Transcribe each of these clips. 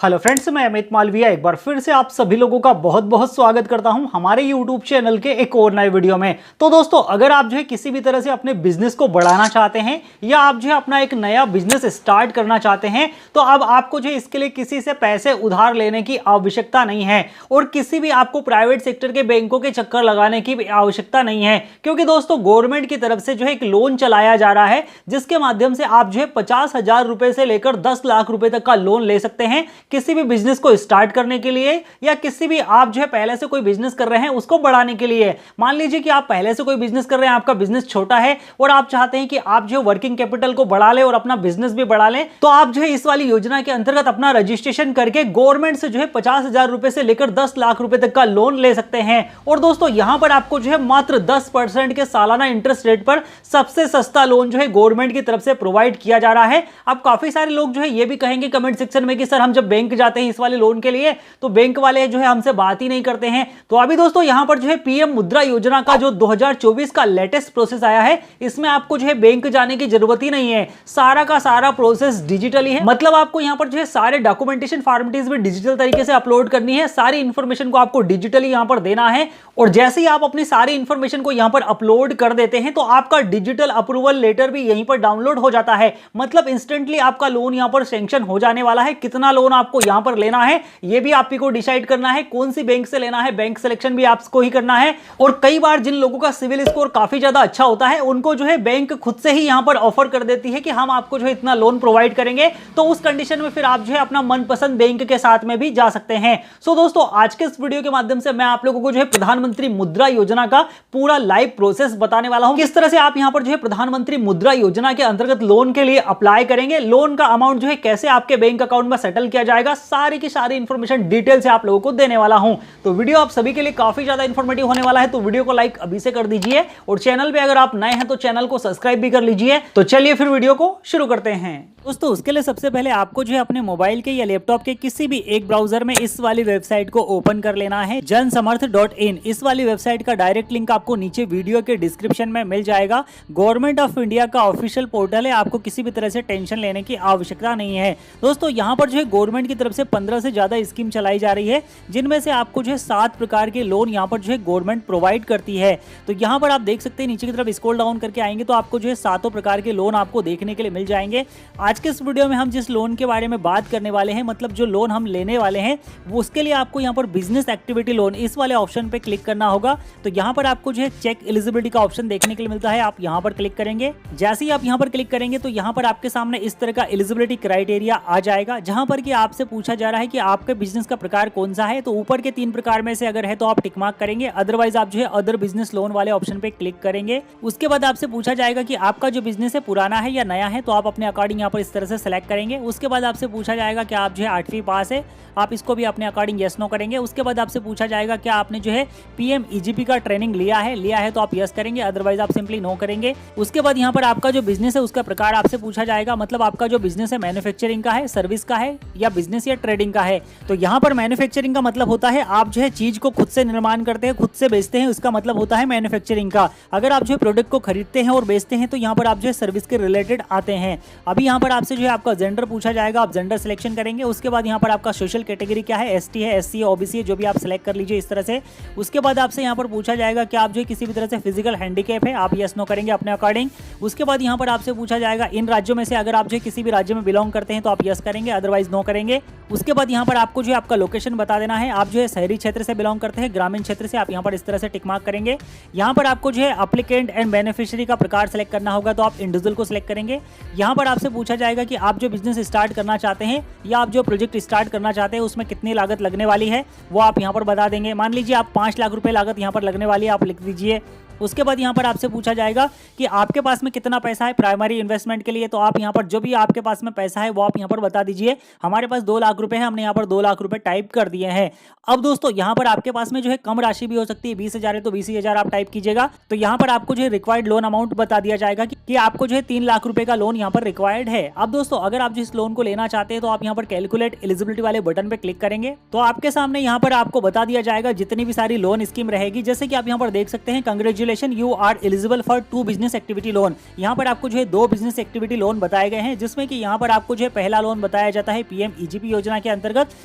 Hello friends, मैं अमित मालविया एक बार फिर से आप सभी लोगों का बहुत बहुत स्वागत करता हूं हमारे यूट्यूब चैनल के एक और नए वीडियो में। तो दोस्तों, अगर आप जो है किसी भी तरह से अपने बिजनेस को बढ़ाना चाहते हैं या आप जो है अपना एक नया बिजनेस स्टार्ट करना चाहते हैं, तो अब आपको जो है इसके लिए किसी से पैसे उधार लेने की आवश्यकता नहीं है और किसी भी आपको प्राइवेट सेक्टर के बैंकों के चक्कर लगाने की आवश्यकता नहीं है, क्योंकि दोस्तों गवर्नमेंट की तरफ से जो है एक लोन चलाया जा रहा है जिसके माध्यम से आप जो है 50,000 रुपए से लेकर 10 लाख रुपए तक का लोन ले सकते हैं किसी भी बिजनेस को स्टार्ट करने के लिए या किसी भी आप जो है पहले से कोई बिजनेस कर रहे हैं उसको बढ़ाने के लिए। मान लीजिए कि आप पहले से कोई बिजनेस कर रहे हैं, आपका बिजनेस छोटा है और आप चाहते हैं कि आप जो वर्किंग कैपिटल को बढ़ा लें और अपना बिजनेस भी बढ़ा लें, तो आप जो है इस वाली योजना के अंतर्गत अपना रजिस्ट्रेशन करके गवर्नमेंट से जो है 50,000 रुपए से लेकर 10 लाख रुपए तक का लोन ले सकते हैं। और दोस्तों यहां पर आपको जो है मात्र 10% के सालाना इंटरेस्ट रेट पर सबसे सस्ता लोन जो है गवर्नमेंट की तरफ से प्रोवाइड किया जा रहा है। अब काफी सारे लोग जो है ये भी कहेंगे कमेंट सेक्शन में कि सर हम जब बैंक जाते हैं इस वाले लोन के लिए तो बैंक वाले जो है हमसे बात ही नहीं करते हैं। तो अभी दोस्तों यहां पर जो है पीएम मुद्रा योजना का जो 2024 का लेटेस्ट प्रोसेस आया है, इसमें आपको जो है बैंक जाने की जरूरत ही नहीं है। सारा का सारा प्रोसेस डिजिटली है, मतलब आपको यहां पर जो है सारे डॉक्यूमेंटेशन फॉर्मेलिटीज भी डिजिटल तरीके से अपलोड करनी है, सारी इंफॉर्मेशन को आपको डिजिटली यहां पर देना है। और जैसे ही आप अपनी सारी इंफॉर्मेशन को यहां पर अपलोड कर देते हैं तो आपका डिजिटल अप्रूवल लेटर भी यहीं पर डाउनलोड हो जाता है, मतलब इंस्टेंटली आपका लोन यहां पर सैंक्शन हो जाने वाला है। कितना लोन आपको यहां पर लेना है यह भी आप ही को डिसाइड करना है, कौन सी बैंक से लेना है बैंक सिलेक्शन भी आपको ही करना है। और कई बार जिन लोगों का सिविल स्कोर काफी ज्यादा अच्छा होता है उनको जो है बैंक खुद से ही यहां पर ऑफर कर देती है कि हम आपको जो है इतना लोन प्रोवाइड करेंगे, तो उस कंडीशन में फिर आप जो है अपना मनपसंद बैंक के साथ में भी जा सकते हैं। सो दोस्तों, आज के इस वीडियो के माध्यम से मैं आप लोगों को जो है प्रधानमंत्री मुद्रा योजना का पूरा लाइव प्रोसेस बताने वाला हूं, किस तरह से आप यहां पर जो है प्रधानमंत्री मुद्रा योजना के अंतर्गत लोन के लिए अप्लाई करेंगे, लोन का अमाउंट जो है कैसे आपके बैंक अकाउंट में सेटल किया जाएगा, सारी की सारी इंफॉर्मेशन डिटेल से आप लोगों को देने वाला हूं। तो वीडियो आप सभी के लिए काफी ज्यादा इंफॉर्मेटिव होने वाला है, तो वीडियो को लाइक अभी से कर दीजिए और चैनल पे अगर आप नए हैं तो चैनल को सब्सक्राइब भी कर लीजिए। तो चलिए फिर वीडियो को शुरू करते हैं। दोस्तों उसके लिए सबसे पहले आपको जो है अपने मोबाइल के या लैपटॉप के किसी भी एक ब्राउजर में इस वाली वेबसाइट को ओपन कर लेना है, जनसमर्थ.in। इस वाली वेबसाइट का डायरेक्ट लिंक आपको नीचे वीडियो के डिस्क्रिप्शन में मिल जाएगा। गवर्नमेंट ऑफ इंडिया का ऑफिशियल पोर्टल है, आपको किसी भी तरह से टेंशन लेने की आवश्यकता नहीं है। दोस्तों यहाँ पर जो है गवर्नमेंट की तरफ से 15 से ज्यादा स्कीम चलाई जा रही है, जिनमें से आपको जो है 7 प्रकार के लोन यहाँ पर जो है गवर्नमेंट प्रोवाइड करती है। तो यहाँ पर आप देख सकते हैं नीचे की तरफ स्क्रॉल डाउन करके आएंगे तो आपको जो है 7 प्रकार के लोन आपको देखने के लिए मिल जाएंगे। आज के इस वीडियो में हम जिस लोन के बारे में बात करने वाले हैं, मतलब जो लोन हम लेने वाले हैं, वो उसके लिए आपको यहाँ पर बिजनेस एक्टिविटी लोन इस वाले ऑप्शन पे क्लिक करना होगा। तो यहाँ पर आपको जो है चेक एलिजिबिलिटी का ऑप्शन देखने के लिए मिलता है, आप यहाँ पर क्लिक करेंगे। जैसे ही आप यहाँ पर क्लिक करेंगे तो यहाँ पर आपके सामने इस तरह का एलिजिबिलिटी क्राइटेरिया आ जाएगा, जहां पर कि आपसे पूछा जा रहा है कि आपके बिजनेस का प्रकार कौन सा है। तो ऊपर के 3 प्रकार में से अगर है तो आप टिक मार्क करेंगे, अदरवाइज आप जो है अदर बिजनेस लोन वाले ऑप्शन पे क्लिक करेंगे। उसके बाद आपसे पूछा जाएगा कि आपका जो बिजनेस है पुराना है या नया है, तो आप अपने अकॉर्डिंग यहाँ पर इस तरह से सेलेक्ट करेंगे। उसके बाद आपसे पूछा जाएगा कि आप जो है 8वीं पास है, आप इसको भी अपने अकॉर्डिंग यस नो करेंगे। उसके बाद आपसे पूछा जाएगा कि आपने जो है PMEGP का ट्रेनिंग लिया है तो आप यस करेंगे, अदरवाइज आप सिंपली नो करेंगे। उसके बाद यहाँ पर आपका जो बिजनेस है उसका प्रकार आपसे पूछा जाएगा, मतलब आपका जो बिजनेस है मैन्युफैक्चरिंग का है, सर्विस का है या बिजनेस या ट्रेडिंग का है। तो यहाँ पर मैन्युफैक्चरिंग का मतलब होता है आप जो है चीज को खुद से निर्माण करते हैं, खुद से बेचते हैं, उसका मतलब होता है मैन्युफैक्चरिंग का। अगर आप जो है प्रोडक्ट को खरीदते हैं और बेचते हैं तो यहाँ पर आप जो है सर्विस के रिलेटेड आते हैं। अभी यहाँ पर आपसे जो है आपका जेंडर पूछा जाएगा, आप जेंडर सिलेक्शन करेंगे। उसके बाद यहाँ पर आपका सोशल कैटेगरी क्या है, ST है, SC है, OBC है, जो भी आप सिलेक्ट कर लीजिए इस तरह से। उसके बाद आपसे यहाँ पर पूछा जाएगा कि आप जो है किसी भी तरह से फिजिकल हैंडीकैप है, आप यस नो करेंगे अपने अकॉर्डिंग। उसके बाद यहाँ पर आपसे पूछा जाएगा इन राज्यों में से अगर आप जो है किसी भी राज्य में बिलोंग करते हैं तो आप यस करेंगे, अदरवाइज नो करेंगे। उसके बाद यहाँ पर आपको जो है आपका लोकेशन बता देना है, आप जो है शहरी क्षेत्र से बिलोंग करते हैं, ग्रामीण क्षेत्र से, आप यहाँ पर इस तरह से टिक मार्क करेंगे। यहाँ पर आपको जो है एप्लीकेंट एंड बेनिफिशियरी का प्रकार सेलेक्ट करना होगा, तो आप इंडिविजुअल को सिलेक्ट करेंगे। यहाँ पर आपसे पूछा जाएगा कि आप जो बिजनेस स्टार्ट करना चाहते हैं या आप जो प्रोजेक्ट स्टार्ट करना चाहते हैं उसमें कितनी लागत लगने वाली है वो आप यहाँ पर बता देंगे। मान लीजिए आप 5 लाख रुपए लागत यहाँ पर लगने वाली है, आप लिख दीजिए। उसके बाद यहाँ पर आपसे पूछा जाएगा कि आपके पास में कितना पैसा है प्राइमरी इन्वेस्टमेंट के लिए, तो आप यहाँ पर जो भी आपके पास में पैसा है वो आप यहाँ पर बता दीजिए। हमारे पास 2 लाख रुपए है, हमने यहाँ पर 2 लाख रुपए टाइप कर दिए हैं। अब दोस्तों यहाँ पर आपके पास में जो है कम राशि भी हो सकती है, 20,000 है तो 20,000 आप टाइप कीजिएगा। तो यहाँ पर आपको जो है रिक्वायर्ड लोन अमाउंट बता दिया जाएगा कि आपको जो है 3 लाख रुपए का लोन यहाँ पर रिक्वायर्ड है। अब दोस्तों अगर आप जिस लोन को लेना चाहते हैं तो आप यहाँ पर कैलकुलेट एलिजिबिलिटी वाले बटन पे क्लिक करेंगे तो आपके सामने यहाँ पर आपको बता दिया जाएगा जितनी भी सारी लोन स्कीम रहेगी। जैसे कि आप यहाँ पर देख सकते हैं, congratulation congratulation, you are eligible for 2 business activity loan. यहाँ पर आपको जो है 2 बिजनेस एक्टिविटी लोन बताए गए हैं, जिसमें कि यहाँ पर आपको जो है पहला लोन बताया जाता है पीएम ईजीपी योजना के अंतर्गत,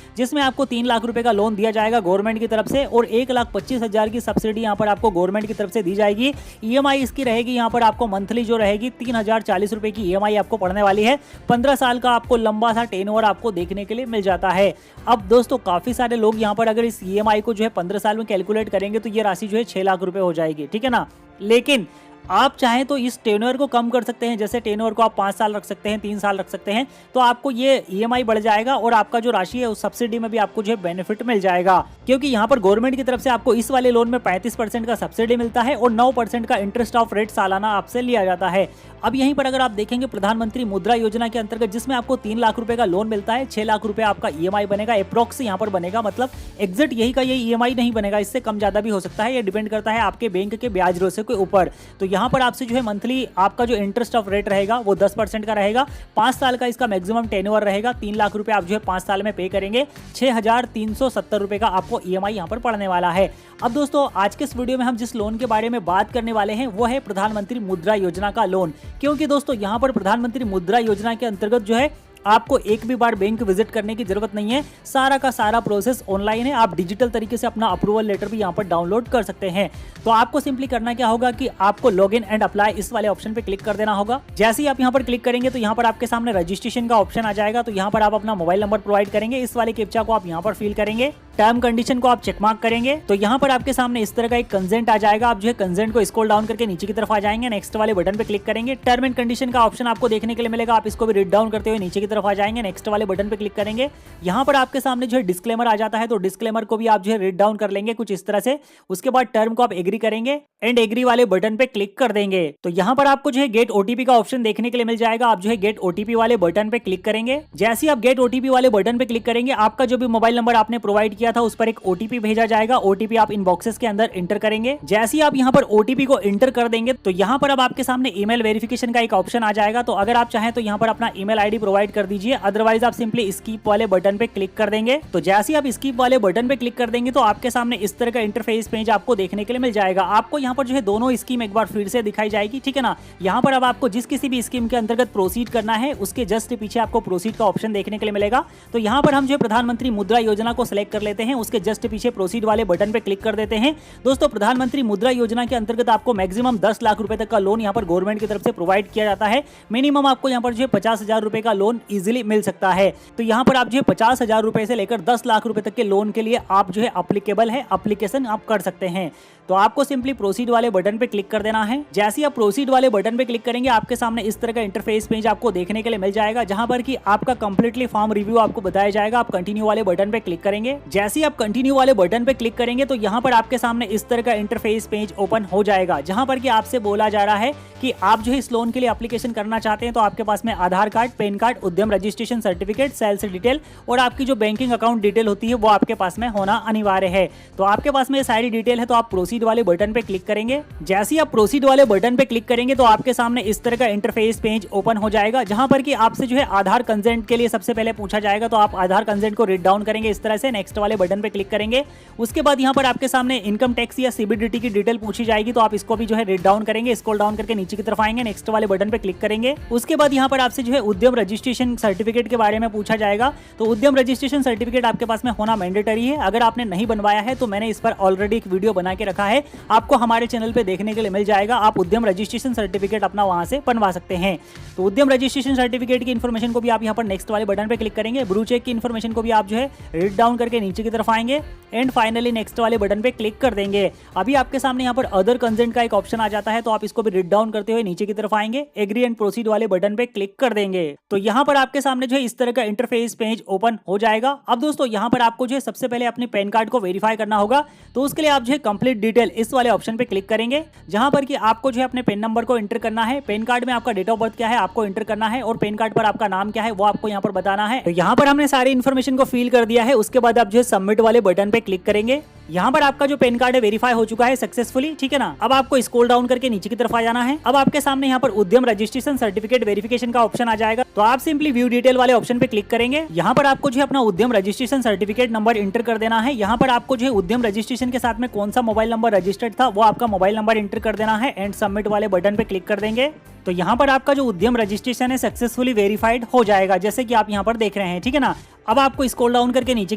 जिसमें आपको 3 लाख रुपए का लोन दिया जाएगा गवर्नमेंट की तरफ से और 1,25,000 की सब्सिडी यहाँ पर आपको गवर्नमेंट की तरफ से दी जाएगी। ईएमआई इसकी रहेगी यहाँ पर आपको मंथली जो रहेगी 3,040 रुपए की ईएमआई आपको पड़ने वाली है। 15 साल का आपको लंबा सा टेनओवर आपको देखने के लिए मिल जाता है। अब दोस्तों काफी सारे लोग यहाँ पर अगर इस ईएमआई को जो है 15 साल में कैलकुलेट करेंगे तो ये राशि जो है 6 लाख रुपए हो जाएगी, ठीक है ना। लेकिन आप चाहें तो इस टेन्योर को कम कर सकते हैं, जैसे टेन्योर को आप 5 साल रख सकते हैं, 3 साल रख सकते हैं, तो आपको ये ईएमआई बढ़ जाएगा और आपका जो राशि है उस सब्सिडी में भी आपको जो है बेनिफिट मिल जाएगा, क्योंकि यहाँ पर गवर्नमेंट की तरफ से आपको इस वाले लोन में 35% का सब्सिडी मिलता है और 9% का इंटरेस्ट ऑफ रेट सालाना आपसे लिया जाता है। अब यहीं पर अगर आप देखेंगे प्रधानमंत्री मुद्रा योजना के अंतर्गत, जिसमें आपको 3 लाख रुपए का लोन मिलता है, 6 लाख रुपए आपका ईएमआई बनेगा, अप्रोक्स यहाँ पर बनेगा, मतलब एग्जैक्ट यही का यही ईएमआई नहीं बनेगा, इससे कम ज्यादा भी हो सकता है, ये डिपेंड करता है आपके बैंक के ब्याज दरों से के ऊपर। तो यहाँ पर आपसे जो है मंथली आपका जो इंटरेस्ट ऑफ रेट रहेगा वो 10% का रहेगा। 5 साल का इसका मैक्सिमम टेन्योर रहेगा। 3 लाख रुपए आप जो है 5 साल में पे करेंगे। 6,370 रुपए का आपको ईएमआई यहाँ पर पड़ने वाला है। अब दोस्तों आज के इस वीडियो में हम जिस लोन के बारे में बात करने वाले हैं वो है प्रधानमंत्री मुद्रा योजना का लोन, क्योंकि दोस्तों यहाँ पर प्रधानमंत्री मुद्रा योजना के अंतर्गत जो है आपको एक भी बार बैंक विजिट करने की जरूरत नहीं है। सारा का सारा प्रोसेस ऑनलाइन है। आप डिजिटल तरीके से अपना अप्रूवल लेटर भी यहाँ पर डाउनलोड कर सकते हैं। तो आपको सिंपली करना क्या होगा कि आपको लॉग इन एंड अप्लाई इस वाले ऑप्शन पे क्लिक कर देना होगा। जैसे ही आप यहाँ पर क्लिक करेंगे तो यहाँ पर आपके सामने रजिस्ट्रेशन का ऑप्शन आ जाएगा। तो यहाँ पर आप अपना मोबाइल नंबर प्रोवाइड करेंगे, इस वाले कैप्चा को आप यहाँ पर फिल करेंगे, टर्म कंडीशन को आप चेक मार्क करेंगे। तो यहाँ पर आपके सामने इस तरह का एक कंसेंट आ जाएगा। आप जो है कंसेंट को स्क्रॉल डाउन करके नीचे की तरफ आ जाएंगे, नेक्स्ट वाले बटन पे क्लिक करेंगे। टर्म एंड कंडीशन का ऑप्शन आपको देखने के लिए मिलेगा, आप इसको भी रीड डाउन करते हुए नीचे की तरफ आ जाएंगे, नेक्स्ट वाले बटन पे क्लिक करेंगे। यहाँ पर आपके सामने जो है डिस्क्लेमर आ जाता है, तो डिस्क्लेमर को भी आप जो है रीड डाउन कर लेंगे कुछ इस तरह से। उसके बाद टर्म को आप एग्री करेंगे एंड एग्री वाले बटन पे क्लिक कर देंगे। तो यहाँ पर आपको जो है गेट ओटीपी का ऑप्शन देखने के लिए मिल जाएगा। आप जो है गेट ओटीपी वाले बटन पे क्लिक करेंगे। जैसे ही आप गेट ओटीपी वाले बटन पे क्लिक करेंगे, आपका जो भी मोबाइल नंबर आपने प्रोवाइड किया था उस पर एक ओटीपी भेजा जाएगा। ओटीपी आप इन बॉक्सेस के अंदर इंटर करेंगे। जैसे ही आप यहाँ पर ओटीपी को इंटर कर देंगे तो यहाँ पर अब आपके सामने ईमेल वेरिफिकेशन का एक ऑप्शन आ जाएगा। तो अगर आप चाहें तो यहाँ पर अपना ईमेल आईडी प्रोवाइड कर दीजिए, अदरवाइज आप सिंपली स्कीप वाले बटन पे क्लिक कर देंगे। तो जैसे ही आप स्कीप वाले बटन पे क्लिक कर देंगे तो आपके सामने इस तरह का इंटरफेस पेज आपको देखने के लिए मिल जाएगा। आपको यहाँ पर जो है दोनों स्कीम एक बार फिर से दिखाई जाएगी, ठीक है ना। यहाँ पर अब आपको जिस किसी भी स्कीम के अंतर्गत प्रोसीड करना है उसके जस्ट पीछे आपको प्रोसीड का ऑप्शन देखने के लिए मिलेगा। तो यहाँ पर हम जो प्रधानमंत्री मुद्रा योजना को सिलेक्ट कर लेते हैं, उसके जस्ट पीछे प्रोसीड वाले बटन पे क्लिक कर देते हैं। दोस्तों प्रधानमंत्री मुद्रा योजना के अंतर्गत आपको मैक्सिमम 10 लाख रुपए तक का लोन यहाँ पर गवर्नमेंट की तरफ से प्रोवाइड किया जाता है। मिनिमम आपको यहाँ पर जो है 50,000 रुपए का लोन इजीली मिल सकता है। तो यहाँ पर आप जो है 50,000 रुपए से लेकर 10 लाख रुपए तक के लोन के लिए आप जो है अप्लीकेबल है, एप्लीकेशन आप कर सकते हैं। तो आपको सिंपली प्रोसीड वाले बटन पे क्लिक कर देना है। जैसे ही आप प्रोसीड वाले बटन पे क्लिक करेंगे आपके सामने इस तरह का इंटरफेस पेज आपको देखने के लिए मिल जाएगा, जहां पर कि आपका कंप्लीटली फॉर्म रिव्यू आपको बताया जाएगा। आप कंटिन्यू वाले बटन पे क्लिक करेंगे। जैसे ही आप कंटिन्यू वाले बटन पे क्लिक करेंगे तो यहाँ पर आपके सामने इस तरह का इंटरफेस पेज ओपन हो जाएगा, जहां पर कि आपसे बोला जा रहा है कि आप जो है इस लोन के लिए एप्लीकेशन करना चाहते हैं तो आपके पास में आधार कार्ड, पैन कार्ड, उद्यम रजिस्ट्रेशन सर्टिफिकेट, सेल्स डिटेल और आपकी जो बैंकिंग अकाउंट डिटेल होती है वो आपके पास में होना अनिवार्य है। तो आपके पास में सारी डिटेल है, तो आप प्रोसीड वाले बटन पे क्लिक करेंगे। जैसे ही आप प्रोसीड वाले बटन पे क्लिक करेंगे तो आपके सामने इस तरह का इंटरफेस पेज ओपन हो जाएगा, जहां पर कि आपसे जो है आधार कंसेंट के लिए सबसे पहले पूछा जाएगा। तो आप आधार कंसेंट को रीड डाउन करेंगे इस तरह से, नेक्स्ट वाले बटन पे क्लिक करेंगे। उसके बाद यहाँ पर आपके सामने इनकम टैक्स या सीबीडीटी की डिटेल पूछी जाएगी, तो आप इसको भी जो है रीड डाउन करेंगे। स्क्रॉल डाउन करके नीचे की तरफ आएंगे, नेक्स्ट वाले बटन पे क्लिक करेंगे। उसके बाद यहाँ पर आपसे जो है उद्यम रजिस्ट्रेशन सर्टिफिकेट के बारे में पूछा जाएगा। तो उद्यम रजिस्ट्रेशन सर्टिफिकेट आपके पास में होना मैंडेटरी है। अगर आपने नहीं बनवाया है तो मैंने इस पर ऑलरेडी एक वीडियो बना के रखा है, आपको हमारे चैनल पे देखने के लिए मिल जाएगा। आप उद्यम रजिस्ट्रेशन सर्टिफिकेट अपना वहां से बनवा सकते हैं। तो उद्यम रजिस्ट्रेशन सर्टिफिकेट की इन्फॉर्मेशन को भी आप यहाँ पर नेक्स्ट वाले बटन पे क्लिक करेंगे। ब्लू चेक की इन्फॉर्मेशन को भी आप जो है रीड डाउन करके नीचे की तरफ आएंगे एंड फाइनली नेक्स्ट वाले बटन पे क्लिक कर देंगे। अभी आपके सामने यहाँ पर अदर कंसेंट का एक ऑप्शन आ जाता है, तो आप इसको भी रीड डाउन करते हुए नीचे की तरफ आएंगे, एग्री एंड प्रोसीड वाले बटन पे क्लिक कर देंगे। तो यहाँ पर आपके सामने जो है इस तरह का इंटरफेस पेज ओपन हो जाएगा। अब दोस्तों यहाँ पर आपको जो है सबसे पहले अपने पैन कार्ड को वेरीफाई करना होगा। तो उसके लिए आप जो है कंप्लीट डिटेल इस वाले ऑप्शन पे क्लिक करेंगे, जहां पर कि आपको जो है अपने पैन नंबर को एंटर करना है। पैन कार्ड में आपका डेट ऑफ बर्थ क्या है आपको एंटर करना है और पैन कार्ड पर आपका नाम क्या है वो आपको यहाँ पर बताना है। तो यहाँ पर हमने सारी इन्फॉर्मेशन को फिल कर दिया है। उसके बाद आप जो है सबमिट वाले बटन पे क्लिक करेंगे। यहाँ पर आपका जो पैन कार्ड है वेरीफाई हो चुका है सक्सेसफुली, ठीक है ना। अब आपको स्क्रॉल डाउन करके नीचे की तरफ आ जाना है। अब आपके सामने यहाँ पर उद्यम रजिस्ट्रेशन सर्टिफिकेट वेरिफिकेशन का ऑप्शन आ जाएगा। तो आप सिंपली सिंपली व्यू डिटेल वाले ऑप्शन पे क्लिक करेंगे। यहाँ पर आपको जो है अपना उद्यम रजिस्ट्रेशन सर्टिफिकेट नंबर इंटर कर देना है। यहाँ पर आपको जो है उद्यम रजिस्ट्रेशन के साथ में कौन सा मोबाइल नंबर रजिस्टर्ड था वो आपका मोबाइल नंबर इंटर कर देना है एंड सबमिट वाले बटन पे क्लिक कर देंगे। तो यहाँ पर आपका जो उद्यम रजिस्ट्रेशन है सक्सेसफुली वेरीफाइड हो जाएगा, जैसे कि आप यहाँ पर देख रहे हैं, ठीक है ना। अब आपको स्क्रॉल डाउन करके नीचे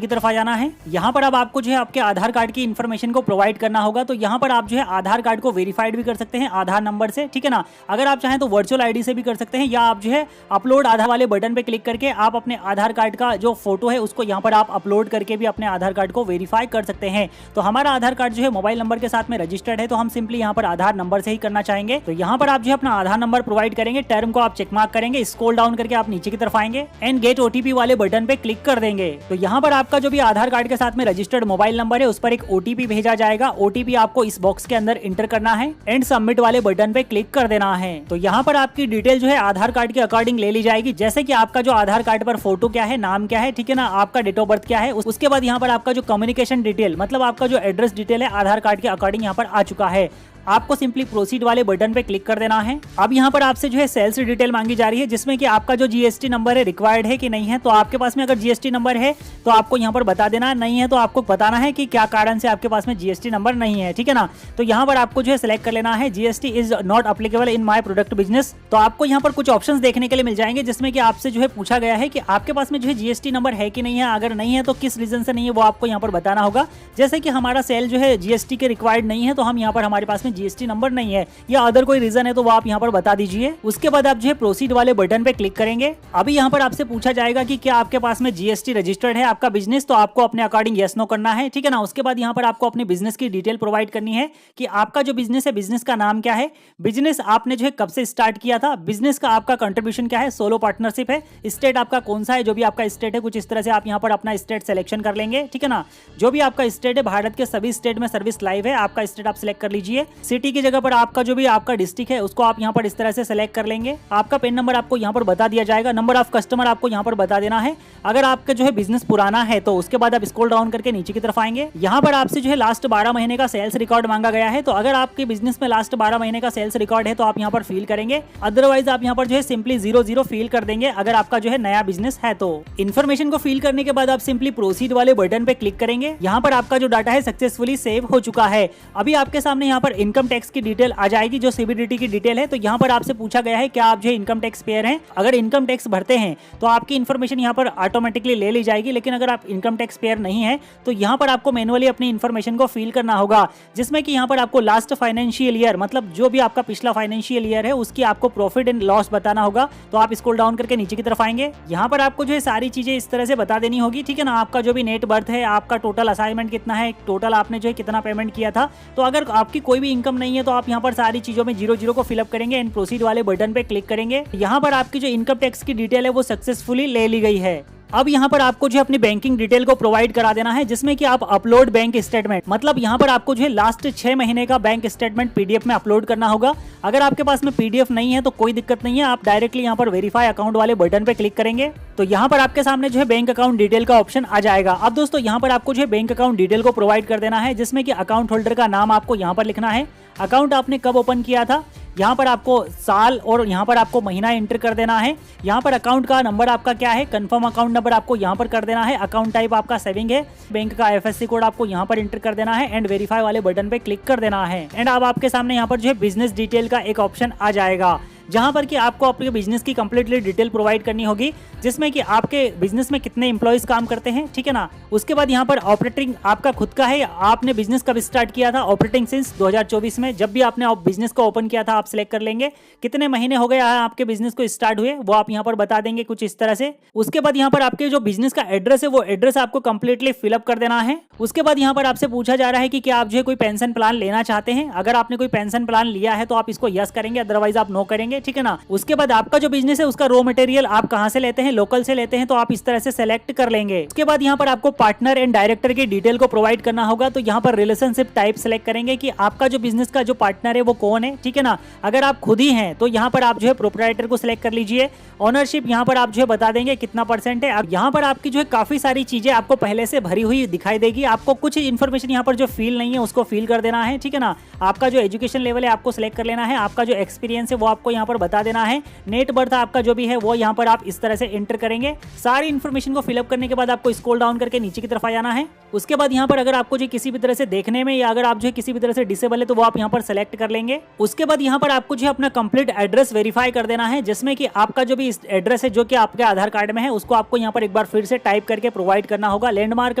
की तरफ आ जाना है। यहाँ पर अब आपको जो है आपके आधार कार्ड की इन्फॉर्मेशन को प्रोवाइड करना होगा। तो यहाँ पर आप जो है आधार कार्ड को वेरीफाइड भी कर सकते हैं आधार नंबर से, ठीक है ना। अगर आप चाहें तो वर्चुअल आईडी से भी कर सकते हैं, या आप जो है अपलोड आधार वाले बटन पे क्लिक करके आप अपने आधार कार्ड का जो फोटो है उसको यहाँ पर आप अपलोड करके भी अपने आधार कार्ड को वेरीफाई कर सकते हैं। तो हमारा आधार कार्ड जो है मोबाइल नंबर के साथ में रजिस्टर्ड है, तो हम सिंपली यहाँ पर आधार नंबर से ही करना चाहेंगे। तो यहाँ पर आप जो है अपना आधार नंबर प्रोवाइड करेंगे, टर्म को आप चेक मार्क करेंगे, स्क्रॉल डाउन करके आप नीचे की तरफ आएंगे एंड गेट ओटीपी वाले बटन पे क्लिक कर देंगे। तो यहाँ पर आपका जो भी आधार कार्ड के साथ में रजिस्टर्ड मोबाइल नंबर है उस पर एक ओटीपी भेजा जाएगा। ओटीपी आपको इस बॉक्स के अंदर इंटर करना है एंड सबमिट वाले बटन पे क्लिक कर देना है। तो यहाँ पर आपकी डिटेल जो है आधार कार्ड के अकॉर्डिंग ले ली जाएगी, जैसे कि आपका जो आधार कार्ड पर फोटो क्या है, नाम क्या है, ठीक है ना, आपका डेट ऑफ बर्थ क्या है। उसके बाद यहाँ पर आपका जो कम्युनिकेशन डिटेल मतलब आपका जो एड्रेस डिटेल है आधार कार्ड के अकॉर्डिंग यहाँ पर आ चुका है। आपको सिंपली प्रोसीड वाले बटन पे क्लिक कर देना है। अब यहाँ पर आपसे जो है सेल्स डिटेल मांगी जा रही है, जिसमें कि आपका जो जीएसटी नंबर है रिक्वायर्ड है कि नहीं है। तो आपके पास में अगर जीएसटी नंबर है तो आपको यहाँ पर बता देना, नहीं है तो आपको बताना है कि क्या कारण से आपके पास में जीएसटी नंबर नहीं है, ठीक है ना। तो यहाँ पर आपको जो है सिलेक्ट कर लेना है GST is not applicable in my product business. तो आपको यहाँ पर कुछ ऑप्शंस देखने के लिए मिल जाएंगे, जिसमें कि आपसे जो है पूछा गया है कि आपके पास में जो है जीएसटी नंबर है कि नहीं है। अगर नहीं है तो किस रीजन से नहीं है वो आपको यहाँ पर बताना होगा। जैसे कि हमारा सेल जो है जीएसटी के रिक्वायर्ड नहीं है, तो हम यहाँ पर हमारे पास में जीएसटी नंबर नहीं है, या अदर कोई रीजन है तो वो आप यहाँ पर बता दीजिए। उसके बाद आप जो है प्रोसीड वाले बटन पे क्लिक करेंगे। अभी यहाँ पर आपसे पूछा जाएगा कि क्या आपके पास में जीएसटी रजिस्टर्ड है आपका बिजनेस, तो आपको अपने अकॉर्डिंग यस नो करना है, ठीक है ना। उसके बाद यहाँ पर आपको अपने बिजनेस की डिटेल प्रोवाइड करनी है कि आपका जो बिजनेस है बिजनेस का नाम क्या है, बिजनेस आपने जो है कब से स्टार्ट किया था, बिजनेस का आपका कंट्रीब्यूशन क्या है, सोलो पार्टनरशिप है, स्टेट आपका कौन सा है, जो भी आपका स्टेट है कुछ इस तरह से आप यहाँ पर अपना स्टेट सिलेक्शन कर लेंगे, ठीक है ना। जो भी आपका स्टेट है, भारत के सभी स्टेट में सर्विस लाइव है, आपका स्टेट आप सिलेक्ट कर लीजिए। सिटी की जगह पर आपका जो भी आपका डिस्ट्रिक्ट है उसको आप यहाँ पर इस तरह से सेलेक्ट कर लेंगे। आपका पेन नंबर आपको यहाँ पर बता दिया जाएगा, नंबर ऑफ कस्टमर आपको यहाँ पर बता देना है। अगर आपका जो है बिजनेस पुराना है तो उसके बाद आप स्क्रॉल डाउन करके नीचे की तरफ आएंगे। यहाँ पर आपसे जो है लास्ट 12 महीने का सेल्स रिकॉर्ड मांगा गया है। तो अगर आपके बिजनेस में लास्ट 12 महीने का सेल्स रिकॉर्ड है तो आप यहाँ पर फिल करेंगे, अदरवाइज आप यहाँ पर जो है सिंपली 00 फिल कर देंगे अगर आपका जो है नया बिजनेस है। तो इन्फॉर्मेशन को फिल करने के बाद आप सिंपली प्रोसीड वाले बटन पे क्लिक करेंगे। यहाँ पर आपका जो डाटा है सक्सेसफुली सेव हो चुका है। अभी आपके सामने यहाँ पर इनकम टैक्स की डिटेल आ जाएगी जो सीबीडीटी की डिटेल है। तो यहाँ पर आपसे पूछा गया है क्या आप जो है इनकम टैक्स पेयर हैं। अगर इनकम टैक्स भरते हैं तो आपकी इन्फॉर्मेशन यहाँ पर ऑटोमेटिकली ले ली जाएगी, लेकिन अगर आप इनकम टैक्स पेयर नहीं है तो यहाँ पर आपको मैनुअली अपनी इन्फॉर्मेशन को फिल करना होगा, जिसमें कि यहाँ पर आपको लास्ट फाइनेंशियल ईयर मतलब जो भी आपका पिछला फाइनेंशियल ईयर है उसकी आपको प्रॉफिट एंड लॉस बताना होगा। तो आप स्क्रॉल डाउन करके नीचे की तरफ आएंगे। यहाँ पर आपको जो है सारी चीजें इस तरह से बता देनी होगी, ठीक है ना। आपका जो भी नेट वर्थ है, आपका टोटल असाइनमेंट कितना है, टोटल आपने जो है कितना पेमेंट किया था। तो अगर आपकी कोई भी इनकम नहीं है तो आप यहाँ पर सारी चीजों में 00 को फिलअप करेंगे एंड प्रोसीड वाले बटन पे क्लिक करेंगे। यहाँ पर आपकी जो इनकम टैक्स की डिटेल है वो सक्सेसफुली ले ली गई है। अब यहाँ पर आपको जो है अपनी बैंकिंग डिटेल को प्रोवाइड करा देना है, जिसमें कि आप अपलोड बैंक स्टेटमेंट मतलब यहाँ पर आपको जो है लास्ट 6 महीने का बैंक स्टेटमेंट पीडीएफ में अपलोड करना होगा। अगर आपके पास में पीडीएफ नहीं है तो कोई दिक्कत नहीं है, आप डायरेक्टली यहाँ पर वेरीफाई अकाउंट वाले बटन पे क्लिक करेंगे तो यहाँ पर आपके सामने जो है बैंक अकाउंट डिटेल का ऑप्शन आ जाएगा। अब दोस्तों यहाँ पर आपको जो है बैंक अकाउंट डिटेल को प्रोवाइड कर देना है, जिसमें कि अकाउंट होल्डर का नाम आपको यहाँ पर लिखना है, अकाउंट आपने कब ओपन किया था, यहाँ पर आपको साल और यहाँ पर आपको महीना एंटर कर देना है। यहाँ पर अकाउंट का नंबर आपका क्या है, कंफर्म अकाउंट नंबर आपको यहाँ पर कर देना है। अकाउंट टाइप आपका सेविंग है, बैंक का एफएससी कोड आपको यहाँ पर एंटर कर देना है एंड वेरीफाई वाले बटन पे क्लिक कर देना है। एंड अब आपके सामने यहाँ पर जो है बिजनेस डिटेल का एक ऑप्शन आ जाएगा, जहां पर कि आपको अपने बिजनेस की कंप्लीटली डिटेल प्रोवाइड करनी होगी, जिसमें कि आपके बिजनेस में कितने एम्प्लॉइज काम करते हैं, ठीक है ना। उसके बाद यहाँ पर ऑपरेटिंग आपका खुद का है, आपने बिजनेस कब स्टार्ट किया था, ऑपरेटिंग सिंस 2024 में, जब भी आपने बिजनेस को ओपन किया था आप सिलेक्ट कर लेंगे। कितने महीने हो गए आपके बिजनेस को स्टार्ट हुए वो आप यहाँ पर बता देंगे कुछ इस तरह से। उसके बाद यहाँ पर आपके जो बिजनेस का एड्रेस है वो एड्रेस आपको कंप्लीटली फिलअप कर देना है। उसके बाद यहाँ पर आपसे पूछा जा रहा है कि क्या आप जो है कोई पेंशन प्लान लेना चाहते हैं। अगर आपने कोई पेंशन प्लान लिया है तो आप इसको यस करेंगे, अदरवाइज आप नो करेंगे, ठीक है ना। उसके बाद आपका जो बिजनेस है उसका रॉ मटेरियल आप कहां से लेते हैं, लोकल से लेते हैं, तो आप इस तरह से सेलेक्ट कर लेंगे। उसके बाद यहाँ पर आपको पार्टनर एंड डायरेक्टर की डिटेल को प्रोवाइड करना होगा। तो यहाँ पर रिलेशनशिप टाइप सेलेक्ट करेंगे कि आपका जो बिजनेस का जो पार्टनर है वो कौन है, ठीक है ना। अगर आप खुद ही हैं तो यहाँ पर आप जो है प्रोप्राइटर को सिलेक्ट कर लीजिए। ओनरशिप यहाँ पर आप जो है बता देंगे कितना % है। अब यहाँ पर आपकी जो है काफी सारी चीजें आपको पहले से भरी हुई दिखाई देगी। आपको कुछ इन्फॉर्मेशन यहाँ पर जो फील नहीं है उसको फील कर देना है, ठीक है ना। आपका जो एजुकेशन लेवल है आपको सिलेक्ट कर लेना है। आपका जो एक्सपीरियंस है वो आपको यहाँ पर बता देना है। नेट बर्थ आपका जो भी है वो यहाँ पर आप इस तरह से एंटर करेंगे। सारी इन्फॉर्मेशन को फिलअप करने के बाद आपको स्क्रॉल डाउन करके नीचे की तरफ आ जाना है। उसके बाद यहाँ पर अगर आपको जो किसी भी तरह से देखने में या अगर आप जो किसी भी तरह से डिसेबल है तो वो आप यहाँ पर सेलेक्ट कर लेंगे। उसके बाद यहाँ पर आपको जो अपना कंप्लीट एड्रेस वेरीफाई कर देना है, जिसमें कि आपका जो भी एड्रेस है जो कि आपके आधार कार्ड में है उसको आपको यहाँ पर एक बार फिर से टाइप करके प्रोवाइड करना होगा। लैंडमार्क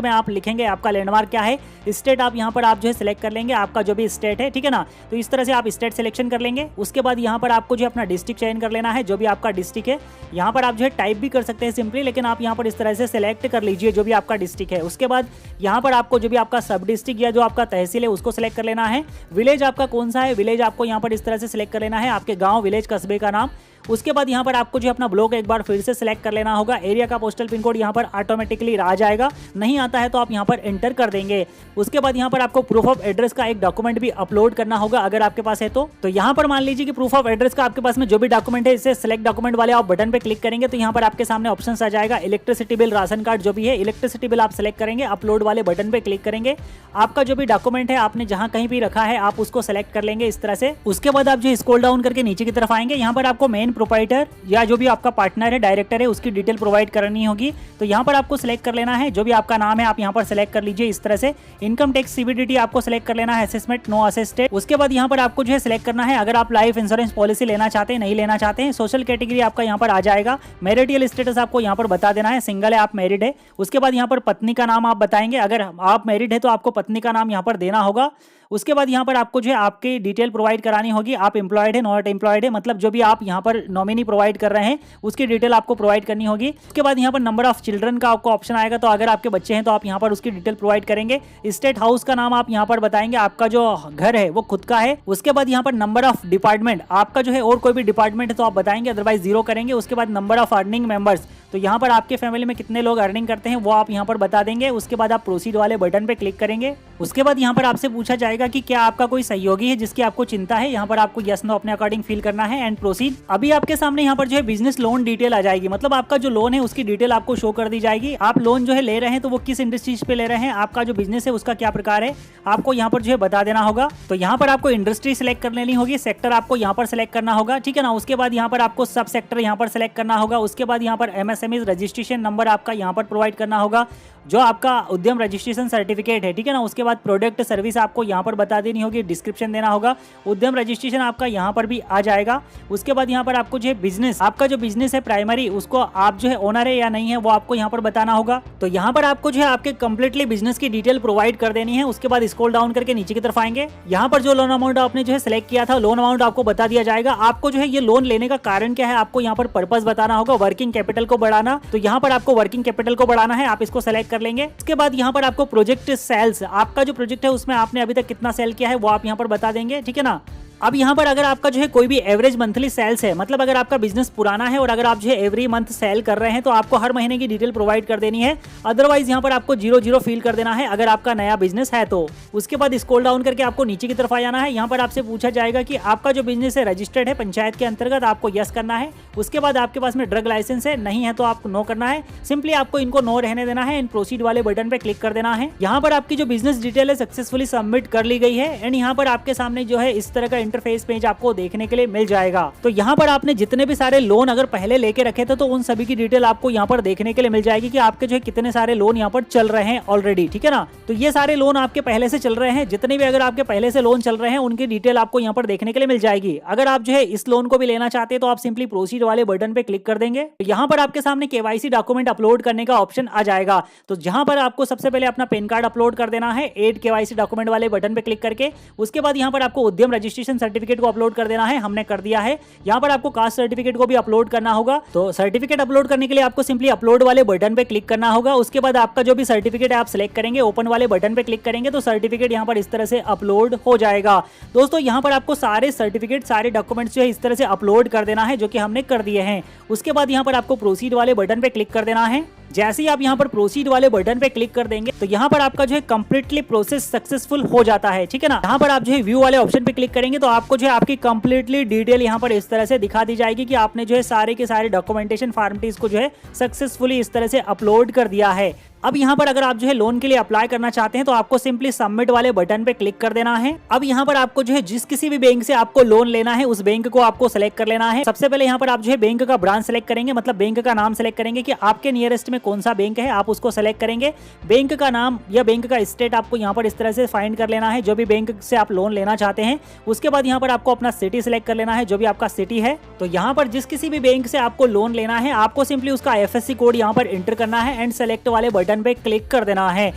में आप लिखेंगे आपका लैंडमार्क क्या है, स्टेट आप यहाँ पर आप जो है सिलेक्ट कर लेंगे, आपका जो भी स्टेट है, ठीक है ना। तो इस तरह से आप स्टेट सिलेक्शन कर लेंगे। उसके बाद यहाँ पर आपको जो अपना डिस्ट्रिक्ट चयन कर लेना है, जो भी आपका डिस्ट्रिक्ट है। यहाँ पर आप जो है टाइप भी कर सकते हैं सिंपली, लेकिन आप यहाँ पर इस तरह से सिलेक्ट कर लीजिए जो भी आपका डिस्ट्रिक्ट है। उसके बाद यहाँ पर आपको जो भी आपका सब डिस्ट्रिक्ट या जो आपका तहसील है उसको सिलेक्ट कर लेना है। विलेज आपका कौन सा है, विलेज आपको यहाँ पर इस तरह से सिलेक्ट कर लेना है, आपके गाँव विलेज कस्बे का नाम। उसके बाद यहाँ पर आपको जो अपना ब्लॉक एक बार फिर से सिलेक्ट कर लेना होगा। एरिया का पोस्टल पिन कोड यहाँ पर ऑटोमेटिकली आ जाएगा, नहीं आता है तो आप यहाँ पर एंटर कर देंगे। उसके बाद यहाँ पर आपको प्रूफ ऑफ एड्रेस का एक डॉक्यूमेंट भी अपलोड करना होगा अगर आपके पास है तो यहाँ पर मान लीजिए कि प्रूफ ऑफ एड्रेस का आपके पास में जो भी डॉक्यूमेंट है, इसे सिलेक्ट डॉक्यूमेंट वाले आप बटन पे क्लिक करेंगे तो यहाँ पर आपके सामने ऑप्शन आ जाएगा। इलेक्ट्रिसिटी बिल, राशन कार्ड जो भी है, इलेक्ट्रिसिटी बिल आप सिलेक्ट करेंगे, अपलोड वाले बटन पे क्लिक करेंगे। आपका जो भी डॉक्यूमेंट है आपने जहां कहीं भी रखा है आप उसको सिलेक्ट कर लेंगे इस तरह से। उसके बाद आप जो स्क्रॉल डाउन करके नीचे की तरफ आएंगे, यहाँ पर आपको मेन प्रोप्राइटर या जो भी आपका पार्टनर है, डायरेक्टर है, उसकी डिटेल प्रोवाइड करनी होगी। तो यहाँ पर आपको सिलेक्ट कर लेना है, जो भी आपका नाम है आप यहाँ पर सिलेक्ट कर लीजिए इस तरह से। इनकम टैक्स सीबीडीटी आपको सिलेक्ट कर लेना है, असेसमेंट नो असेस्टेड। उसके बाद यहाँ पर आपको जो है सिलेक्ट करना है अगर आप लाइफ इंश्योरेंस पॉलिसी लेना चाहते हैं, नहीं लेना चाहते हैं। सोशल कैटेगरी आपका यहाँ पर आ जाएगा। मैरिटल स्टेटस आपको यहाँ पर बता देना है, सिंगल है आप, मैरिड है। उसके बाद यहाँ पर पत्नी का नाम आप बताएंगे, अगर आप मैरिड है तो आपको पत्नी का नाम यहाँ पर देना होगा। उसके बाद यहाँ पर आपको जो है आपकी डिटेल प्रोवाइड करानी होगी, आप एम्प्लॉयड है नॉट एम्प्लॉयड है, मतलब जो भी आप यहाँ पर नॉमिनी प्रोवाइड कर रहे हैं उसकी डिटेल आपको प्रोवाइड करनी होगी। उसके बाद यहाँ पर नंबर ऑफ चिल्ड्रन का आपको ऑप्शन आएगा, तो अगर आपके बच्चे हैं तो आप यहाँ पर उसकी डिटेल प्रोवाइड करेंगे। स्टेट हाउस का नाम आप यहाँ पर बताएंगे, आपका जो घर है वो खुद का है। उसके बाद यहाँ पर नंबर ऑफ डिपार्टमेंट आपका जो है और कोई भी डिपार्टमेंट है तो आप बताएंगे, अदरवाइज 0 करेंगे। उसके बाद नंबर ऑफ अर्निंग मेंबर्स, तो यहाँ पर आपके फैमिली में कितने लोग अर्निंग करते हैं वो आप यहाँ पर बता देंगे। उसके बाद आप प्रोसीड वाले बटन पे क्लिक करेंगे। उसके बाद यहाँ पर आपसे पूछा जाएगा कि क्या आपका कोई सहयोगी है जिसकी आपको चिंता है, यहाँ पर आपको यस नो अपने अकॉर्डिंग फिल करना है एंड प्रोसीड। अभी आपके सामने यहाँ पर जो है बिजनेस लोन डिटेल आ जाएगी, मतलब आपका जो लोन है उसकी डिटेल आपको शो कर दी जाएगी। आप लोन जो है ले रहे हैं तो वो किस इंडस्ट्रीज पे ले रहे हैं, आपका जो बिजनेस है उसका क्या प्रकार है, आपको यहाँ पर जो है बता देना होगा। तो यहाँ पर आपको इंडस्ट्री सिलेक्ट कर लेनी होगी, सेक्टर आपको यहाँ पर सिलेक्ट करना होगा, ठीक है ना। उसके बाद यहाँ पर आपको सब सेक्टर यहाँ पर सिलेक्ट करना होगा। उसके बाद यहाँ पर MSME रजिस्ट्रेशन नंबर आपका यहाँ पर प्रोवाइड करना होगा, जो आपका उद्यम रजिस्ट्रेशन सर्टिफिकेट है, ठीक है ना। उसके बाद प्रोडक्ट सर्विस आपको यहाँ पर बता देनी होगी, डिस्क्रिप्शन देना होगा। उद्यम रजिस्ट्रेशन आपका यहाँ पर भी आ जाएगा। उसके बाद यहाँ पर आपको जो है बिजनेस, आपका जो बिजनेस है प्राइमरी, उसको आप जो है ओनर है या नहीं है वो आपको यहाँ पर बताना होगा। तो यहाँ पर आपको जो है आपके कंप्लीटली बिजनेस की डिटेल प्रोवाइड कर देनी है। उसके बाद स्क्रॉल डाउन करके नीचे की तरफ आएंगे, यहाँ पर जो लोन अमाउंट आपने जो है सिलेक्ट किया था, लोन अमाउंट आपको बता दिया जाएगा। आपको जो है ये लोन लेने का कारण क्या है, आपको यहाँ पर पर्पस बताना होगा, वर्किंग कैपिटल को बढ़ाना। तो यहाँ पर आपको वर्किंग कैपिटल को बढ़ाना है, आप इसको सेलेक्ट कर लेंगे। उसके बाद यहाँ पर आपको प्रोजेक्ट सेल्स, आपका जो प्रोजेक्ट है उसमें आपने अभी तक कितना सेल किया है वो आप यहाँ पर बता देंगे, ठीक है ना। अब यहाँ पर अगर आपका जो है कोई भी एवरेज मंथली सेल्स है, मतलब अगर आपका बिजनेस पुराना है और अगर आप जो है एवरी मंथ सेल कर रहे हैं तो आपको हर महीने की डिटेल प्रोवाइड कर देनी है। अदरवाइज यहाँ पर आपको 0 फिल कर देना है अगर आपका नया बिजनेस है तो। उसके बाद स्क्रॉल डाउन करके आपको नीचे की तरफ आ जाना है। यहाँ पर आपसे पूछा जाएगा कि आपका जो बिजनेस है रजिस्टर्ड है पंचायत के अंतर्गत, आपको यस करना है। उसके बाद आपके पास में ड्रग लाइसेंस है, नहीं है तो आपको नो करना है। सिंपली आपको इनको नो रहने देना है एंड प्रोसीड वाले बटन पे क्लिक कर देना है। यहाँ पर आपकी जो बिजनेस डिटेल है सक्सेसफुली सबमिट कर ली गई है एंड यहाँ पर आपके सामने जो है इस तरह का इंटरफेस पेज आपको देखने के लिए मिल जाएगा। तो यहाँ पर आपने जितने भी सारे लोन अगर पहले लेके रखे थे तो उन सभी की डिटेल आपको यहाँ पर देखने के लिए मिल जाएगी कि आपके जो है कितने सारे लोन यहाँ पर चल रहे हैं ऑलरेडी, ठीक है ना। तो ये सारे लोन आपके पहले से चल रहे हैं, जितने भी अगर आपके पहले से लोन चल रहे हैं उनकी डिटेल आपको यहाँ पर देखने के लिए मिल जाएगी। अगर आप जो है इस लोन को भी लेना चाहते हैं तो आप सिंपली प्रोसीड वाले बटन पे क्लिक कर देंगे। तो यहाँ पर आपके सामने KYC डॉक्यूमेंट अपलोड करने का ऑप्शन आ जाएगा। तो जहां पर आपको सबसे पहले अपना पैन कार्ड अपलोड कर देना है, ऐड KYC डॉक्यूमेंट वाले बटन पे क्लिक करके। उसके बाद यहाँ पर आपको उद्यम रजिस्ट्रेशन सर्टिफिकेट को अपलोड कर देना है, हमने कर दिया है। यहाँ पर आपको कास्ट सर्टिफिकेट को भी अपलोड करना होगा। तो सर्टिफिकेट अपलोड करने के लिए आपको सिंपली अपलोड वाले बटन पे क्लिक करना होगा। उसके बाद आपका जो भी सर्टिफिकेट है आप सिलेक्ट करेंगे, ओपन वाले बटन पे क्लिक करेंगे तो सर्टिफिकेट यहाँ पर इस तरह से अपलोड हो जाएगा। दोस्तों यहाँ पर आपको सारे सर्टिफिकेट, सारे डॉक्यूमेंट्स जो है इस तरह से अपलोड कर देना है, जो कि हमने कर दिए हैं। उसके बाद यहाँ पर आपको प्रोसीड वाले बटन पे क्लिक कर देना है। जैसे ही आप यहाँ पर प्रोसीड वाले बटन पे क्लिक कर देंगे तो यहाँ पर आपका जो है कंप्लीटली प्रोसेस सक्सेसफुल हो जाता है, ठीक है ना। यहाँ पर आप जो है व्यू वाले ऑप्शन पे क्लिक करेंगे तो आपको जो है आपकी कंप्लीटली डिटेल यहाँ पर इस तरह से दिखा दी जाएगी कि आपने जो है सारे के सारे डॉक्यूमेंटेशन फॉर्मेलिटीज को जो है सक्सेसफुली इस तरह से अपलोड कर दिया है। अब यहाँ पर अगर आप जो है लोन के लिए अप्लाई करना चाहते हैं तो आपको सिंपली सबमिट वाले बटन पे क्लिक कर देना है। अब यहाँ पर आपको जो है जिस किसी भी बैंक से आपको लोन लेना है उस बैंक को आपको सेलेक्ट कर लेना है। सबसे पहले यहाँ पर आप जो है बैंक का ब्रांच सेलेक्ट करेंगे, मतलब बैंक का नाम सेलेक्ट करेंगे कि आपके नियरेस्ट में कौन सा बैंक है, आप उसको सेलेक्ट करेंगे। बैंक का नाम या बैंक का स्टेट आपको यहाँ पर इस तरह से फाइंड कर लेना है जो भी बैंक से आप लोन लेना चाहते हैं। उसके बाद यहाँ पर आपको अपना सिटी सेलेक्ट कर लेना है जो भी आपका सिटी है। तो यहाँ पर जिस किसी भी बैंक से आपको लोन लेना है आपको सिंपली उसका FSC कोड यहाँ पर एंटर करना है एंड सेलेक्ट वाले बटन पे क्लिक कर देना है।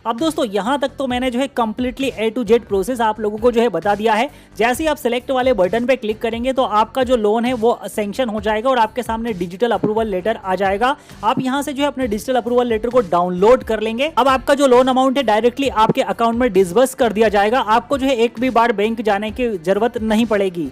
अब दोस्तों यहाँ तक तो मैंने जो है completely A to Z process आप लोगों को जो है बता दिया है। जैसे ही आप सेलेक्ट वाले बटन पे क्लिक करेंगे तो आपका जो लोन है वो सैंक्शन हो जाएगा और आपके सामने डिजिटल अप्रूवल लेटर आ जाएगा। आप यहाँ से जो है अपने डिजिटल अप्रूवल लेटर को डाउनलोड कर लेंगे। अब आपका जो लोन अमाउंट है डायरेक्टली आपके अकाउंट में डिसबर्स कर दिया जाएगा। आपको जो है एक भी बार बैंक जाने की जरूरत नहीं पड़ेगी।